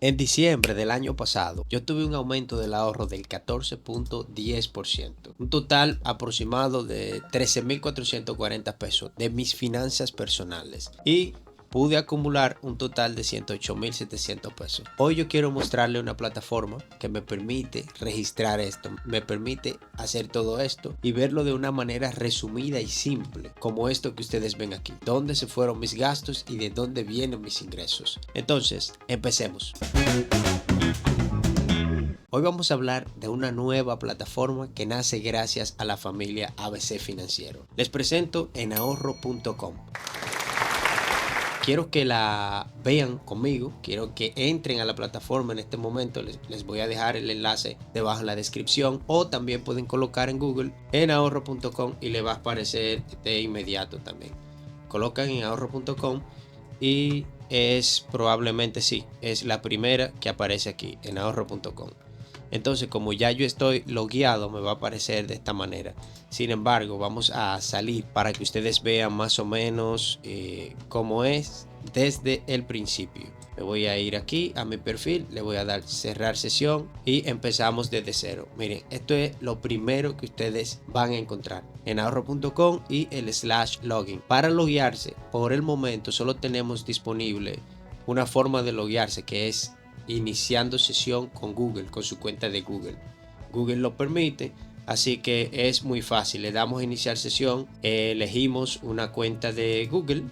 En diciembre del año pasado, yo tuve un aumento del ahorro del 14.10%, un total aproximado de 13.440 pesos de mis finanzas personales y pude acumular un total de 108.700 pesos. Hoy yo quiero mostrarle una plataforma que me permite registrar esto, me permite hacer todo esto y verlo de una manera resumida y simple, como esto que ustedes ven aquí, dónde se fueron mis gastos y de dónde vienen mis ingresos. Entonces, empecemos. Hoy vamos a hablar de una nueva plataforma que nace gracias a la familia ABC Financiero. Les presento enahorro.com. Quiero que la vean conmigo, quiero que entren a la plataforma en este momento, les voy a dejar el enlace debajo en la descripción o también pueden colocar en Google enahorro.com y le va a aparecer de inmediato también. Colocan en ahorro.com y es probablemente es la primera que aparece aquí en ahorro.com. Entonces, como ya yo estoy logueado, me va a aparecer de esta manera. Sin embargo, vamos a salir para que ustedes vean más o menos cómo es desde el principio. Me voy a ir aquí a mi perfil, le voy a dar cerrar sesión y empezamos desde cero. Miren, esto es lo primero que ustedes van a encontrar en ahorro.com y el /login. Para loguearse, por el momento solo tenemos disponible una forma de loguearse que es iniciando sesión con Google, con su cuenta de Google. Google lo permite, así que es muy fácil. Le damos a iniciar sesión, elegimos una cuenta de Google.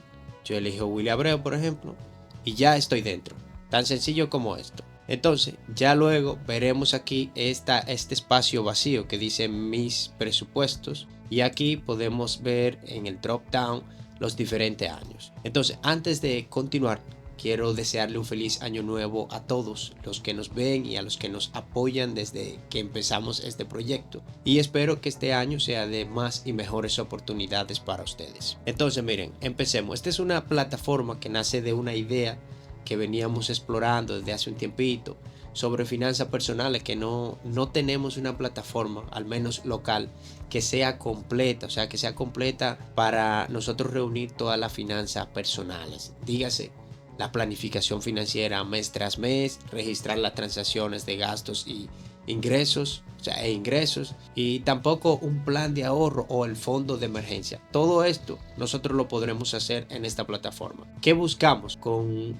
Yo elijo Willy Abreu, por ejemplo, y ya estoy dentro. Tan sencillo como esto. Entonces, ya luego veremos aquí este espacio vacío que dice mis presupuestos. Y aquí podemos ver en el drop down los diferentes años. Entonces, antes de continuar, quiero desearle un feliz año nuevo a todos los que nos ven y a los que nos apoyan desde que empezamos este proyecto. Y espero que este año sea de más y mejores oportunidades para ustedes. Entonces, miren, empecemos. Esta es una plataforma que nace de una idea que veníamos explorando desde hace un tiempito sobre finanzas personales, que no tenemos una plataforma, al menos local, que sea completa, o sea, que sea completa para nosotros reunir todas las finanzas personales. Dígase, la planificación financiera mes tras mes, registrar las transacciones de gastos y ingresos, y tampoco un plan de ahorro o el fondo de emergencia. Todo esto nosotros lo podremos hacer en esta plataforma. ¿Qué buscamos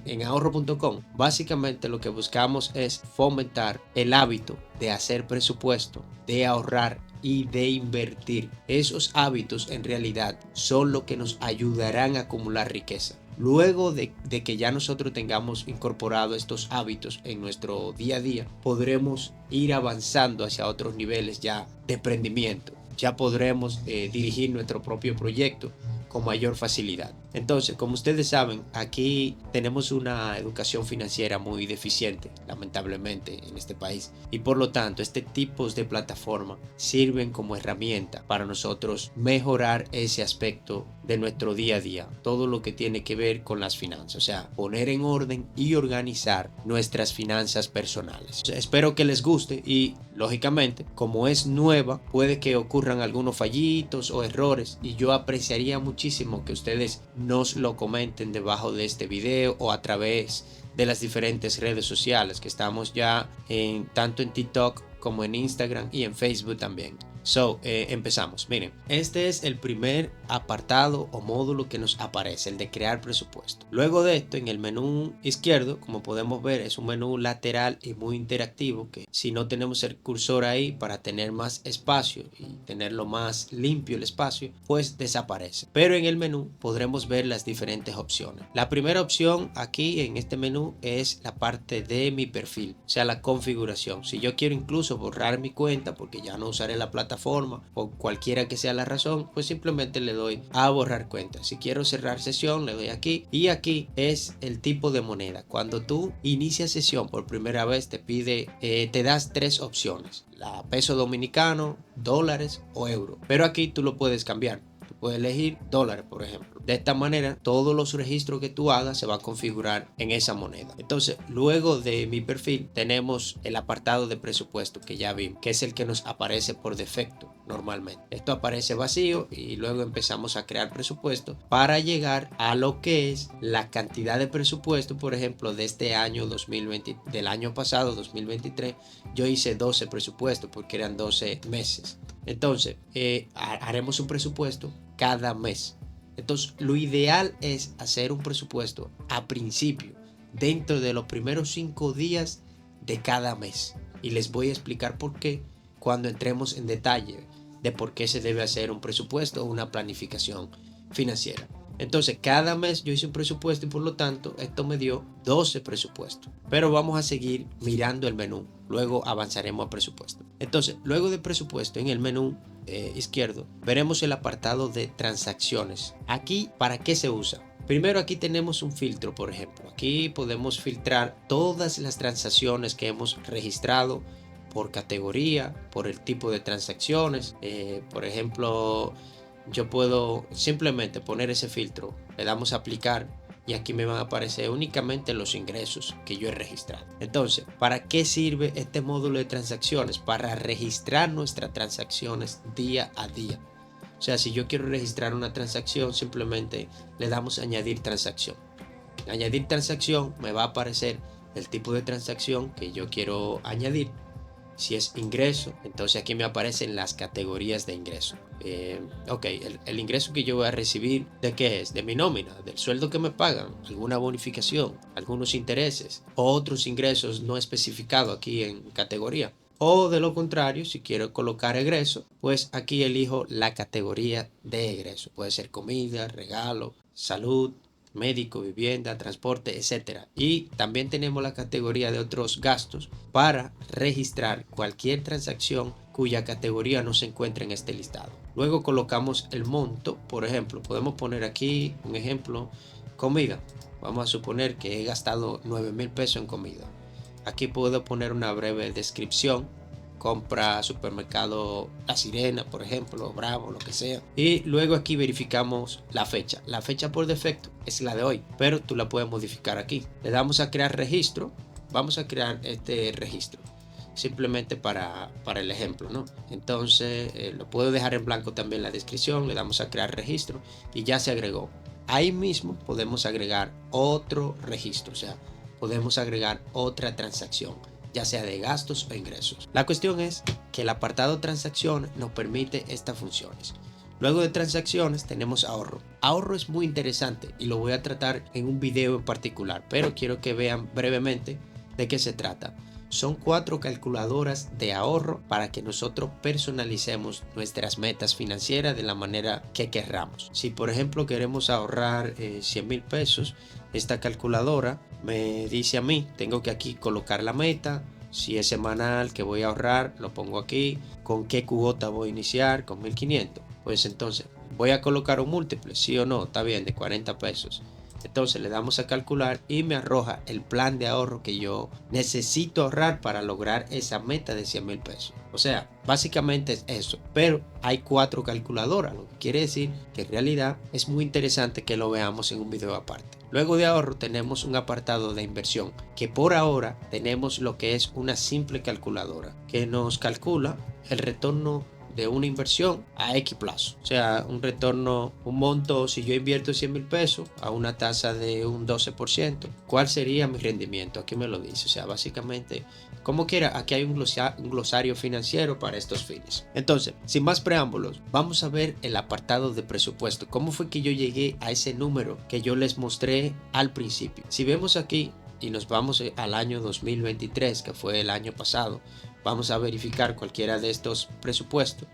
en ahorro.com? Básicamente lo que buscamos es fomentar el hábito de hacer presupuesto, de ahorrar y de invertir. Esos hábitos en realidad son lo que nos ayudarán a acumular riqueza. Luego de que ya nosotros tengamos incorporado estos hábitos en nuestro día a día, podremos ir avanzando hacia otros niveles ya de emprendimiento. Ya podremos dirigir nuestro propio proyecto con mayor facilidad. Entonces, como ustedes saben, aquí tenemos una educación financiera muy deficiente, lamentablemente, en este país. Y por lo tanto, este tipo de plataforma sirven como herramienta para nosotros mejorar ese aspecto de nuestro día a día. Todo lo que tiene que ver con las finanzas. O sea, poner en orden y organizar nuestras finanzas personales. O sea, espero que les guste y, lógicamente, como es nueva, puede que ocurran algunos fallitos o errores. Y yo apreciaría muchísimo que ustedes nos lo comenten debajo de este video o a través de las diferentes redes sociales que estamos ya tanto en TikTok como en Instagram y en Facebook también. Empezamos. Miren, este es el primer apartado o módulo que nos aparece, el de crear presupuesto. Luego de esto, en el menú izquierdo, como podemos ver, es un menú lateral y muy interactivo que, si no tenemos el cursor ahí para tener más espacio y tenerlo más limpio el espacio, pues desaparece. Pero en el menú podremos ver las diferentes opciones. La primera opción aquí en este menú es la parte de mi perfil, o sea, la configuración. Si yo quiero incluso borrar mi cuenta porque ya no usaré la plataforma o cualquiera que sea la razón, pues simplemente le doy a borrar cuenta. Si quiero cerrar sesión, le doy aquí, y aquí es el tipo de moneda. Cuando tú inicias sesión por primera vez, te das tres opciones: la peso dominicano, dólares o euro. Pero aquí tú lo puedes cambiar. Tú puedes elegir dólares, por ejemplo. De esta manera, todos los registros que tú hagas se va a configurar en esa moneda. Entonces, luego de mi perfil, tenemos el apartado de presupuesto que ya vimos, que es el que nos aparece por defecto normalmente. Esto aparece vacío y luego empezamos a crear presupuesto para llegar a lo que es la cantidad de presupuesto. Por ejemplo, de este año 2020, del año pasado 2023, yo hice 12 presupuestos porque eran 12 meses. Entonces, haremos un presupuesto cada mes. Entonces, lo ideal es hacer un presupuesto a principio, dentro de los primeros 5 días de cada mes. Y les voy a explicar por qué cuando entremos en detalle de por qué se debe hacer un presupuesto o una planificación financiera. Entonces, cada mes yo hice un presupuesto y por lo tanto esto me dio 12 presupuestos. Pero vamos a seguir mirando el menú. Luego avanzaremos a presupuesto. Entonces, luego de presupuesto, en el menú izquierdo, veremos el apartado de transacciones. Aquí, ¿para qué se usa? Primero, aquí tenemos un filtro, por ejemplo. Aquí podemos filtrar todas las transacciones que hemos registrado por categoría, por el tipo de transacciones. Por ejemplo, yo puedo simplemente poner ese filtro, le damos a aplicar y aquí me van a aparecer únicamente los ingresos que yo he registrado. Entonces, ¿para qué sirve este módulo de transacciones? Para registrar nuestras transacciones día a día. O sea, si yo quiero registrar una transacción, simplemente le damos a añadir transacción. Añadir transacción, me va a aparecer el tipo de transacción que yo quiero añadir. Si es ingreso, entonces aquí me aparecen las categorías de ingreso. Ok, el ingreso que yo voy a recibir, ¿de qué es? De mi nómina, del sueldo que me pagan, alguna bonificación, algunos intereses, otros ingresos no especificados aquí en categoría. O de lo contrario, si quiero colocar egreso, pues aquí elijo la categoría de egreso. Puede ser comida, regalo, salud, médico, vivienda, transporte, etc. Y también tenemos la categoría de otros gastos para registrar cualquier transacción cuya categoría no se encuentra en este listado. Luego colocamos el monto. Por ejemplo, podemos poner aquí un ejemplo, comida. Vamos a suponer que he gastado 9,000 pesos en comida. Aquí puedo poner una breve descripción. Compra supermercado La Sirena, por ejemplo, Bravo, lo que sea. Y luego aquí verificamos la fecha. La fecha por defecto es la de hoy, pero tú la puedes modificar aquí. Le damos a crear registro. Vamos a crear este registro simplemente para el ejemplo, ¿no? Entonces lo puedo dejar en blanco también la descripción. Le damos a crear registro y ya se agregó. Ahí mismo podemos agregar otro registro, o sea, podemos agregar otra transacción, ya sea de gastos o ingresos. La cuestión es que el apartado transacciones nos permite estas funciones. Luego de transacciones tenemos ahorro. Ahorro es muy interesante y lo voy a tratar en un video en particular, pero quiero que vean brevemente de qué se trata. Son 4 calculadoras de ahorro para que nosotros personalicemos nuestras metas financieras de la manera que querramos. Si por ejemplo queremos ahorrar 100,000 pesos, esta calculadora me dice a mí, tengo que aquí colocar la meta. Si es semanal que voy a ahorrar, lo pongo aquí. ¿Con qué cuota voy a iniciar? Con 1,500. Pues entonces voy a colocar un múltiple, sí o no, está bien, de 40 pesos. Entonces le damos a calcular y me arroja el plan de ahorro que yo necesito ahorrar para lograr esa meta de 100,000 pesos. O sea, básicamente es eso. Pero hay 4 calculadoras, lo que quiere decir que en realidad es muy interesante que lo veamos en un video aparte. Luego de ahorro tenemos un apartado de inversión, que por ahora tenemos lo que es una simple calculadora que nos calcula el retorno de una inversión a X plazo. O sea, un retorno, un monto, si yo invierto 100,000 pesos a una tasa de un 12%, ¿cuál sería mi rendimiento? Aquí me lo dice. O sea, básicamente, como quiera, aquí hay un glosario financiero para estos fines. Entonces, sin más preámbulos, vamos a ver el apartado de presupuesto. ¿Cómo fue que yo llegué a ese número que yo les mostré al principio? Si vemos aquí y nos vamos al año 2023, que fue el año pasado, vamos a verificar cualquiera de estos presupuestos.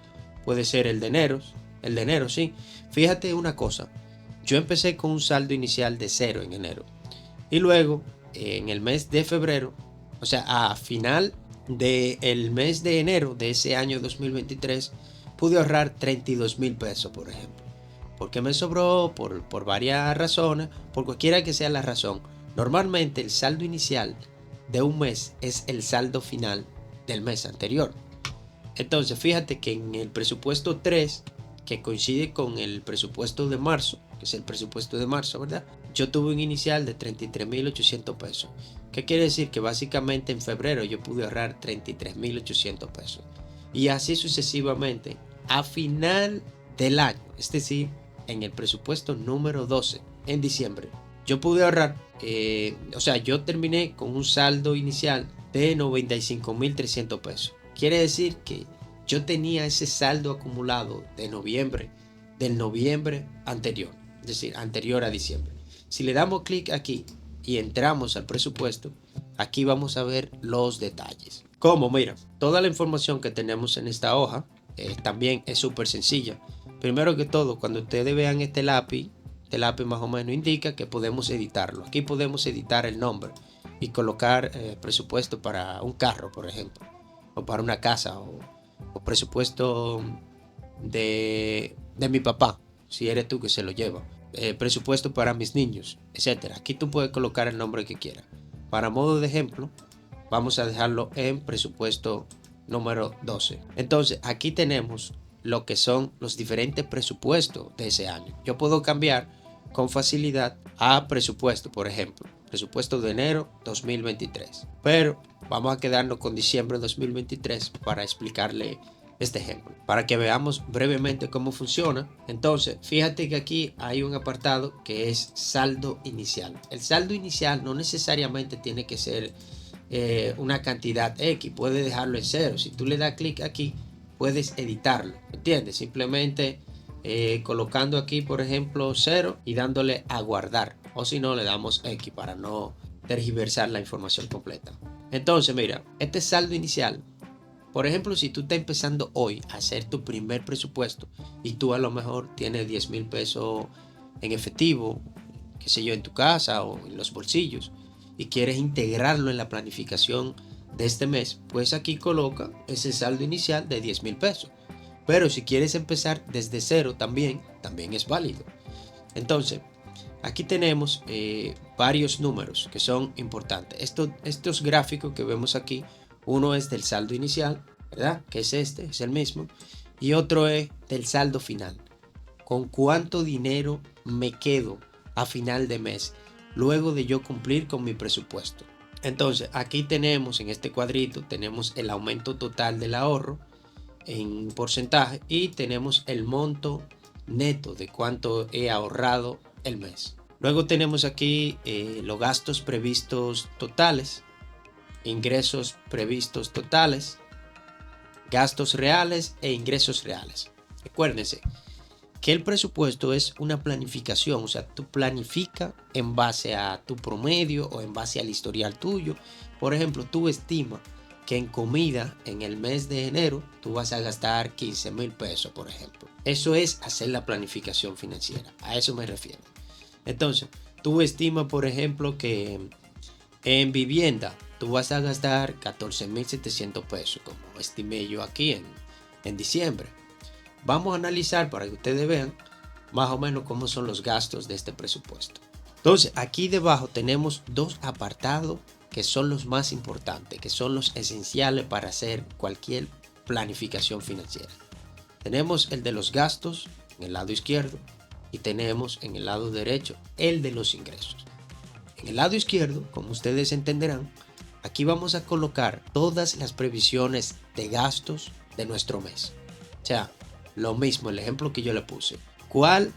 Puede ser el de enero, sí. Fíjate una cosa, yo empecé con un saldo inicial de 0 en enero. Y luego, en el mes de febrero, o sea, a final del mes de enero de ese año 2023, pude ahorrar 32,000 pesos, por ejemplo. Porque me sobró por varias razones, por cualquiera que sea la razón. Normalmente el saldo inicial de un mes es el saldo final del mes anterior. Entonces fíjate que en el presupuesto 3, que coincide con el presupuesto de marzo, que es el presupuesto de marzo, ¿verdad? Yo tuve un inicial de 33.800 pesos. ¿Qué quiere decir? Que básicamente en febrero yo pude ahorrar 33.800 pesos. Y así sucesivamente. A final del año, es decir, en el presupuesto número 12, en diciembre, yo pude ahorrar, yo terminé con un saldo inicial de 95.300 pesos. Quiere decir que yo tenía ese saldo acumulado de noviembre, del noviembre anterior, es decir, anterior a diciembre. Si le damos clic aquí y entramos al presupuesto, aquí vamos a ver los detalles. Como, mira, toda la información que tenemos en esta hoja también es súper sencilla. Primero que todo, cuando ustedes vean este lápiz más o menos indica que podemos editarlo. Aquí podemos editar el nombre y colocar presupuesto para un carro, por ejemplo, o para una casa, o presupuesto de mi papá, si eres tú que se lo lleva, presupuesto para mis niños, etcétera. Aquí tú puedes colocar el nombre que quieras. Para modo de ejemplo, vamos a dejarlo en presupuesto número 12. Entonces, aquí tenemos lo que son los diferentes presupuestos de ese año. Yo puedo cambiar con facilidad a presupuesto, por ejemplo, presupuesto de enero 2023. Pero vamos a quedarnos con diciembre 2023 para explicarle este ejemplo, para que veamos brevemente cómo funciona. Entonces, fíjate que aquí hay un apartado que es saldo inicial. El saldo inicial no necesariamente tiene que ser una cantidad X, puedes dejarlo en cero. Si tú le das clic aquí, puedes editarlo, ¿entiendes? Simplemente colocando aquí, por ejemplo, 0 y dándole a guardar, o si no, le damos X para no tergiversar la información completa. Entonces, mira, este saldo inicial, por ejemplo, si tú estás empezando hoy a hacer tu primer presupuesto y tú a lo mejor tienes 10,000 pesos en efectivo, qué sé yo, en tu casa o en los bolsillos, y quieres integrarlo en la planificación de este mes, pues aquí coloca ese saldo inicial de 10,000 pesos. Pero si quieres empezar desde cero también es válido. Entonces, aquí tenemos varios números que son importantes. Estos gráficos que vemos aquí, uno es del saldo inicial, ¿verdad? Que es este, es el mismo. Y otro es del saldo final. ¿Con cuánto dinero me quedo a final de mes luego de yo cumplir con mi presupuesto? Entonces, aquí tenemos en este cuadrito, tenemos el aumento total del ahorro en porcentaje y tenemos el monto neto de cuánto he ahorrado el mes. Luego tenemos aquí los gastos previstos totales, ingresos previstos totales, gastos reales e ingresos reales. Recuérdense que el presupuesto es una planificación, o sea, tú planificas en base a tu promedio o en base al historial tuyo. Por ejemplo, tú estimas que en comida en el mes de enero tú vas a gastar 15,000 pesos, por ejemplo. Eso es hacer la planificación financiera, a eso me refiero. Entonces, tú estimas, por ejemplo, que en vivienda tú vas a gastar 14,700 pesos, como estimé yo aquí en diciembre. Vamos a analizar para que ustedes vean más o menos cómo son los gastos de este presupuesto. Entonces, aquí debajo tenemos dos apartados que son los más importantes, que son los esenciales para hacer cualquier planificación financiera. Tenemos el de los gastos en el lado izquierdo y tenemos en el lado derecho el de los ingresos. En el lado izquierdo, como ustedes entenderán, aquí vamos a colocar todas las previsiones de gastos de nuestro mes. O sea, lo mismo, el ejemplo que yo le puse. ¿Cuál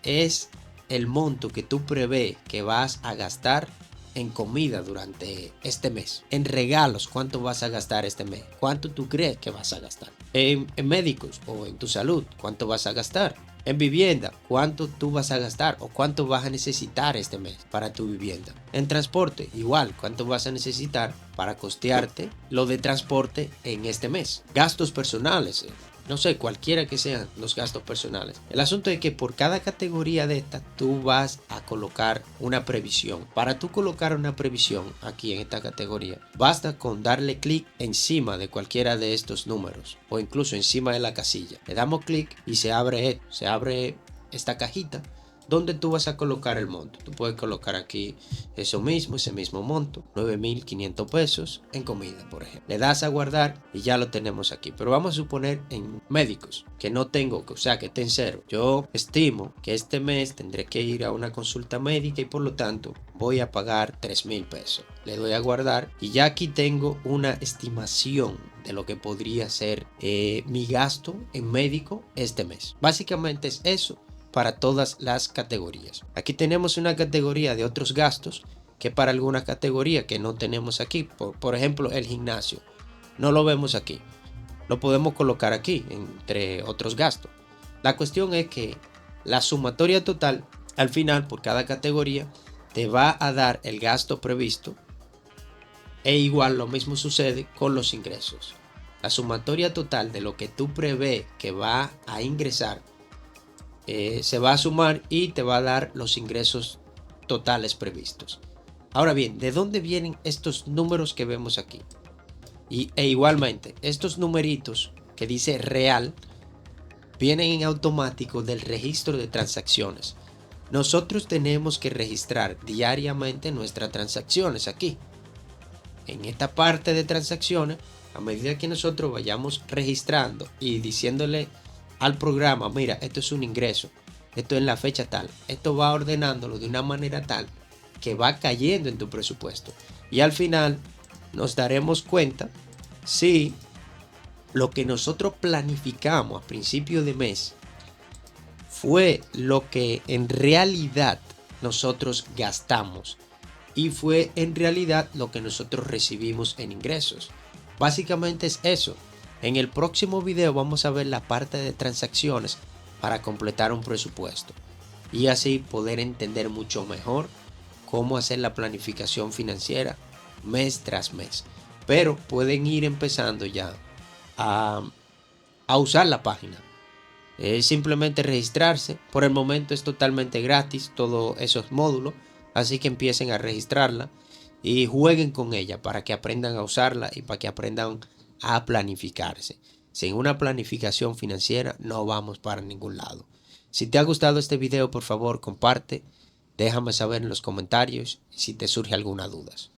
es el monto que tú prevés que vas a gastar en comida durante este mes? En regalos, ¿cuánto vas a gastar este mes? ¿Cuánto tú crees que vas a gastar? En médicos o en tu salud, ¿cuánto vas a gastar? En vivienda, ¿cuánto tú vas a gastar o cuánto vas a necesitar este mes para tu vivienda? En transporte, igual, ¿cuánto vas a necesitar para costearte lo de transporte en este mes? Gastos personales, no sé, cualquiera que sean los gastos personales. El asunto es que por cada categoría de esta tú vas a colocar una previsión. Para tú colocar una previsión aquí en esta categoría, basta con darle clic encima de cualquiera de estos números o incluso encima de la casilla. Le damos clic y se abre esta cajita donde tú vas a colocar el monto. Tú puedes colocar aquí eso mismo, ese mismo monto, 9.500 pesos en comida, por ejemplo. Le das a guardar y ya lo tenemos aquí. Pero vamos a suponer en médicos que no tengo, o sea, que esté en cero. Yo estimo que este mes tendré que ir a una consulta médica y por lo tanto voy a pagar 3.000 pesos. Le doy a guardar y ya aquí tengo una estimación de lo que podría ser mi gasto en médico este mes. Básicamente es eso para todas las categorías. Aquí tenemos una categoría de otros gastos que para alguna categoría que no tenemos aquí. Por ejemplo, el gimnasio. No lo vemos aquí. Lo podemos colocar aquí entre otros gastos. La cuestión es que la sumatoria total al final por cada categoría te va a dar el gasto previsto e igual lo mismo sucede con los ingresos. La sumatoria total de lo que tú prevés que va a ingresar se va a sumar y te va a dar los ingresos totales previstos. Ahora bien, ¿de dónde vienen estos números que vemos aquí? E igualmente, estos numeritos que dice real vienen en automático del registro de transacciones. Nosotros tenemos que registrar diariamente nuestras transacciones aquí. En esta parte de transacciones, a medida que nosotros vayamos registrando y diciéndole al programa, mira, esto es un ingreso, esto es la fecha tal, esto va ordenándolo de una manera tal que va cayendo en tu presupuesto. Y al final nos daremos cuenta si lo que nosotros planificamos a principio de mes fue lo que en realidad nosotros gastamos y fue en realidad lo que nosotros recibimos en ingresos. Básicamente es eso. En el próximo video vamos a ver la parte de transacciones para completar un presupuesto y así poder entender mucho mejor cómo hacer la planificación financiera mes tras mes. Pero pueden ir empezando ya a usar la página. Es simplemente registrarse. Por el momento es totalmente gratis todos esos módulos, así que empiecen a registrarla y jueguen con ella para que aprendan a usarla y para que aprendan a planificarse. Sin una planificación financiera no vamos para ningún lado. Si te ha gustado este video, por favor comparte, déjame saber en los comentarios si te surge alguna duda.